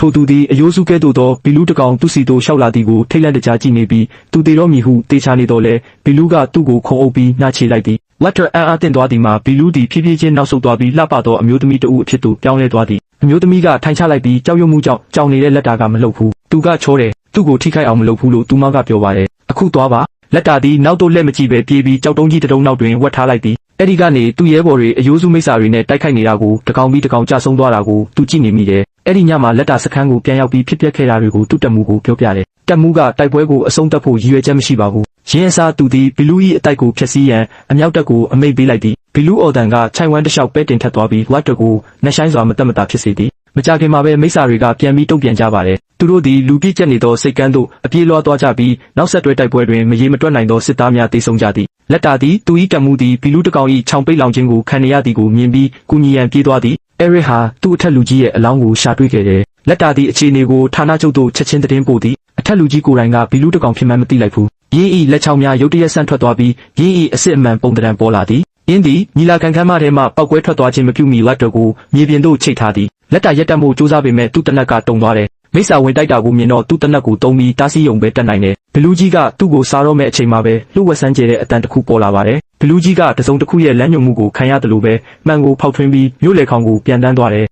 ထိုသူသည်အယိုးစုကဲ့သို့သောဘီလူးတစ်ကောင်သူ့စီသို့လျှောက်လာသည်ကိုထိတ်လန့်တကြားကြည့်နေပြီးသူတေတော့မည်ဟုတေချာနေတော့လေဘီလူးကသူ့ကိုခုံအုပ်ပြီးနှာချေလိုက်သည်လက်တာအံ့အားသင့်သွားသည်မှာဘီလူးသည်ဖြည်းဖြည်းချင်းနောက်ဆုတ်သွားပြီးလှပသောအမျိုးသမီးတဦးအဖြစ်သို့ပြောင်းလဲသွားသည်အမျိုးသမီးကထိုင်ချလိုက်ပြီးကြောက်ရွံ့မှုကြောင့်ကြောင်နေတဲ့လက်တာကမလှုပ်ဘူးသူကချောတယ်သူ့ကိုထိခိုက်အောင်မလုပ်ဘူးလို့သူမကပြောပါတယ်အခုသွားပါလက်တာသည်နောက်သို့လက်မကြည့်ပဲပြေးပြီးကြောက်တုံးကြီးတစ်တုံးနောက်တွင်ဝတ်ထားလိုက်သည်အဲ့ဒီကနေသူ့ရဲဘော်တွေအယိုးစုမိစ္ဆာတွေနဲ့တိုက်ခိုက်နေတာကိုတကောင်ပြီးတကောင်ကြဆုံးသွားတာကိုသူကြည့်နေမိတယ်အဲ့ဒီညမှာလက်တာစခန်းကိုပြန်ရောက်ပြီးဖြစ်ပျက်ခဲ့တာတွေကိုသူ့တက်မှုကိုပြောပြတယ်တက်မှုကတိုက်ပွဲကိုအဆုံးသတ်ဖို့ရည်ရွယ်ချက်မရှိပါဘူးရင်းအစားသူသည်ဘီလူး၏အတိုက်ကိုဖျက်ဆီးရန်အမြောက်တပ်ကိုအမိန့်ပေးလိုက်သည်ဘီလူးအော်တန်ကခြိုင်ဝမ်တစ်လျှောက်ပဲတင်ထက်သွားပြီးဝတ်တက်ကိုနှက်ဆိုင်စွာမတက်မတာဖြစ်စေသည်မကြခင်မှာပဲမိစ္ဆာတွေကပြန်ပြီးတုံ့ပြန်ကြပါတယ်သူတို့သည်လူပြည့်ကျက်နေသောစိတ်ကမ်းသို့အပြေးလွှားသွားကြပြီးနောက်ဆက်တွဲတိုက်ပွဲတွင်မရေမတွက်နိုင်သောစစ်သားများတေဆုံးကြသည်လက်တာသည်သူ၏တက်မှုသည်ဘီလူးတစ်ကောင်၏ခြောင်ပိတ်လောင်ခြင်းကိုခံနေရသည်ကိုမြင်ပြီးကူညီရန်ပြေးသွားသည်အဲရစ်ဟာသူ့အထက်လူကြီးရဲ့အလောင်းကိုရှာတွေ့ခဲ့တယ်လက်တာသည်အခြေအနေကိုဌာနချုပ်သို့ချက်ချင်းသတင်းပို့သည်အထက်လူကြီးကိုယ်တိုင်ကဘီလူးတစ်ကောင်ဖြစ်မှန်းမသိလိုက်ဘူးရင်း၏လက်ချောင်းများရုတ်တရက်ဆန့်ထွက်သွားပြီးရင်း၏အစစ်အမှန်ပုံတံပေါ်လာသည်ရင်းသည်ညီလာခံခန်းမထဲမှပောက်ကွဲထွက်သွားခြင်းမပြုမီလက်တော်ကိုမြေပြင်သို့ချိတ်ထားသည်လက်တာရက်တက်မှုစူးစမ်းပေမဲ့သူ့တနက်ကတုံသွားတယ်မိစ္ဆာဝင်တိုက်တာကိုမြင်တော့သူ့တနက်ကိုတုံးပြီးတားဆီးရုံပဲတက်နိုင်တယ်ဘလူးကြီးကသူ့ကိုစားတော့မဲ့အချိန်မှာပဲလှုပ်ဝက်ဆန်းကျဲတဲ့အတန်တစ်ခုပေါ်လာပါတယ်ဘလူးကြီးကတစုံတစ်ခုရဲ့လမ်းညွှန်မှုကိုခံရတယ်လို့ပဲမှန်ကိုဖောက်ထွင်းပြီးမြို့လေခေါင်ကိုပြန်တန်းသွားတယ်